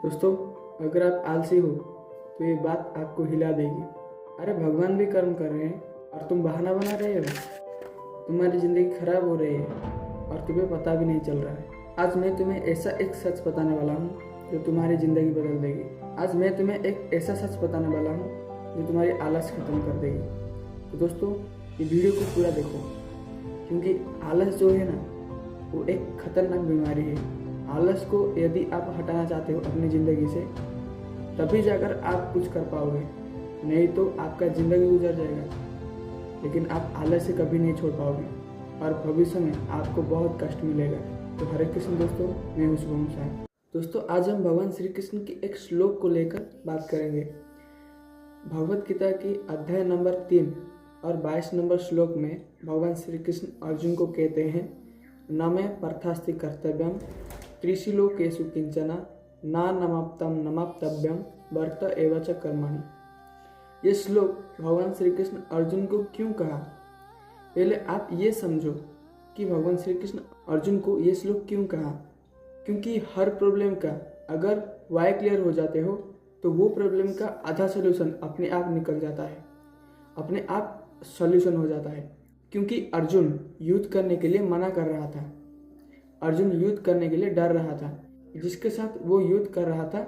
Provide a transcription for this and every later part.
दोस्तों, अगर आप आलसी हो तो ये बात आपको हिला देगी। अरे भगवान भी कर्म कर रहे हैं और तुम बहाना बना रहे हो। तुम्हारी ज़िंदगी खराब हो रही है और तुम्हें पता भी नहीं चल रहा है। आज मैं तुम्हें ऐसा एक सच बताने वाला हूँ जो तुम्हारी ज़िंदगी बदल देगी। आज मैं तुम्हें एक ऐसा सच बताने वाला हूँ जो तुम्हारी आलस खत्म कर देगी। तो दोस्तों, ये वीडियो को पूरा देखो, क्योंकि आलस जो है ना, वो एक खतरनाक बीमारी है। आलस को यदि आप हटाना चाहते हो अपनी ज़िंदगी से, तभी जाकर आप कुछ कर पाओगे, नहीं तो आपका ज़िंदगी गुजर जाएगा। लेकिन आप आलस से कभी नहीं छोड़ पाओगे और भविष्य में आपको बहुत कष्ट मिलेगा। तो हरे कृष्ण दोस्तों, मैं हूँ शुभम साहब। दोस्तों, आज हम भगवान श्री कृष्ण की एक श्लोक को लेकर बात करेंगे। भगवत गीता की अध्याय नंबर 3 और 22 नंबर श्लोक में भगवान श्री कृष्ण अर्जुन को कहते हैं, न मे पार्थास्ति कर्तव्यम त्रिशिलोकेषु किंचन ना नमाप्तम नमाप्तव्यम वर्त एव च कर्मणि। ये श्लोक भगवान श्री कृष्ण अर्जुन को क्यों कहा? पहले आप ये समझो कि भगवान श्री कृष्ण अर्जुन को ये श्लोक क्यों कहा। क्योंकि हर प्रॉब्लम का अगर वाई क्लियर हो जाते हो तो वो प्रॉब्लम का आधा सोल्यूशन अपने आप निकल जाता है, अपने आप सॉल्यूशन हो जाता है। क्योंकि अर्जुन युद्ध करने के लिए मना कर रहा था, अर्जुन युद्ध करने के लिए डर रहा था। जिसके साथ वो युद्ध कर रहा था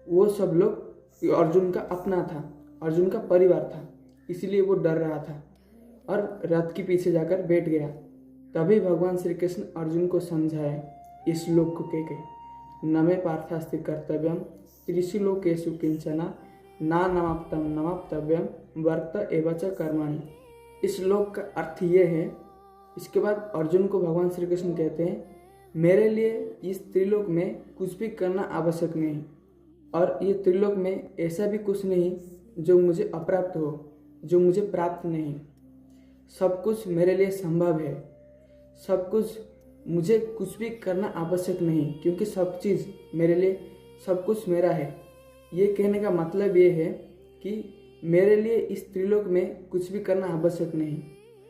वो सब लोग अर्जुन का अपना था, अर्जुन का परिवार था, इसीलिए वो डर रहा था और रथ के पीछे जाकर बैठ गया। तभी भगवान श्री कृष्ण अर्जुन को समझाए इस श्लोक को कह के, न मे पार्थास्ति कर्तव्यम त्रिशिलोकेषु किंचन ना नमाप्तम नमाप्तव्यम वर्त एव च कर्मणि। इस श्लोक का अर्थ ये है। इसके बाद अर्जुन को भगवान श्री कृष्ण कहते हैं, मेरे लिए इस त्रिलोक में कुछ भी करना आवश्यक नहीं, और ये त्रिलोक में ऐसा भी कुछ नहीं जो मुझे अप्राप्त हो, जो मुझे प्राप्त नहीं। सब कुछ मेरे लिए संभव है, सब कुछ, मुझे कुछ भी करना आवश्यक नहीं, क्योंकि सब चीज़ मेरे लिए, सब कुछ मेरा है। ये कहने का मतलब ये है कि मेरे लिए इस त्रिलोक में कुछ भी करना आवश्यक नहीं,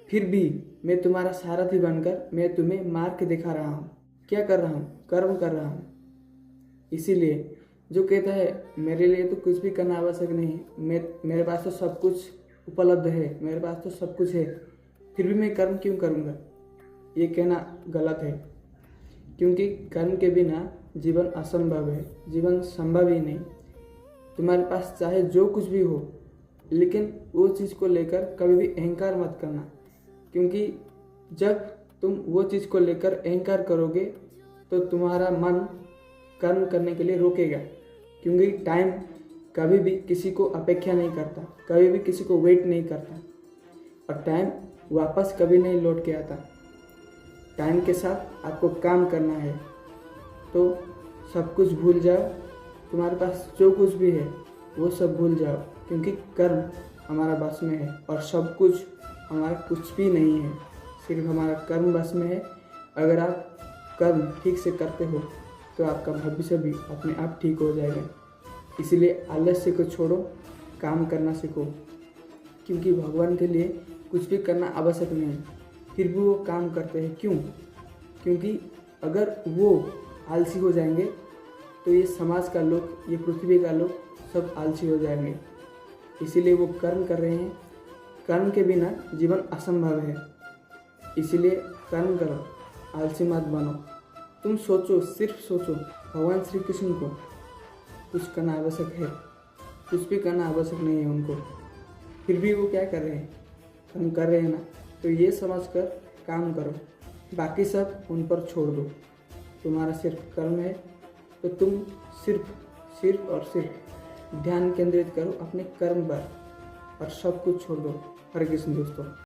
फिर भी मैं तुम्हारा सारथी बनकर मैं तुम्हें मार के दिखा रहा हूँ। क्या कर रहा हूँ? कर्म कर रहा हूँ। इसीलिए जो कहता है मेरे लिए तो कुछ भी करना आवश्यक नहीं, मेरे पास तो सब कुछ उपलब्ध है, मेरे पास तो सब कुछ है, फिर भी मैं कर्म क्यों करूँगा, ये कहना गलत है। क्योंकि कर्म के बिना जीवन असंभव है, जीवन संभव ही नहीं। तुम्हारे पास चाहे जो कुछ भी हो, लेकिन वो चीज़ को लेकर कभी भी अहंकार मत करना। क्योंकि जब तुम वो चीज़ को लेकर अहंकार करोगे तो तुम्हारा मन कर्म करने के लिए रोकेगा। क्योंकि टाइम कभी भी किसी को अपेक्षा नहीं करता, कभी भी किसी को वेट नहीं करता, और टाइम वापस कभी नहीं लौट के आता। टाइम के साथ आपको काम करना है, तो सब कुछ भूल जाओ, तुम्हारे पास जो कुछ भी है वो सब भूल जाओ। क्योंकि कर्म हमारा बस में है और सब कुछ हमारा कुछ भी नहीं है, सिर्फ हमारा कर्म बस में है। अगर आप कर्म ठीक से करते हो तो आपका भविष्य भी अपने आप ठीक हो जाएगा। इसीलिए आलस्य को छोड़ो, काम करना सीखो। क्योंकि भगवान के लिए कुछ भी करना आवश्यक नहीं, फिर भी वो काम करते हैं। क्यों? क्योंकि अगर वो आलसी हो जाएंगे तो ये समाज का लोग, ये पृथ्वी का लोग सब आलसी हो जाएंगे। इसीलिए वो कर्म कर रहे हैं। कर्म के बिना जीवन असंभव है, इसीलिए कर्म करो, आलसी मत बनो। तुम सोचो, सिर्फ सोचो, भगवान श्री कृष्ण को कुछ करना आवश्यक है, कुछ भी करना आवश्यक नहीं है उनको, फिर भी वो क्या कर रहे हैं? कर्म कर रहे हैं ना। तो ये समझकर काम करो, बाकी सब उन पर छोड़ दो। तुम्हारा सिर्फ कर्म है, तो तुम सिर्फ और सिर्फ ध्यान केंद्रित करो अपने कर्म पर और सब कुछ छोड़ दो। हरे कृष्ण दोस्तों।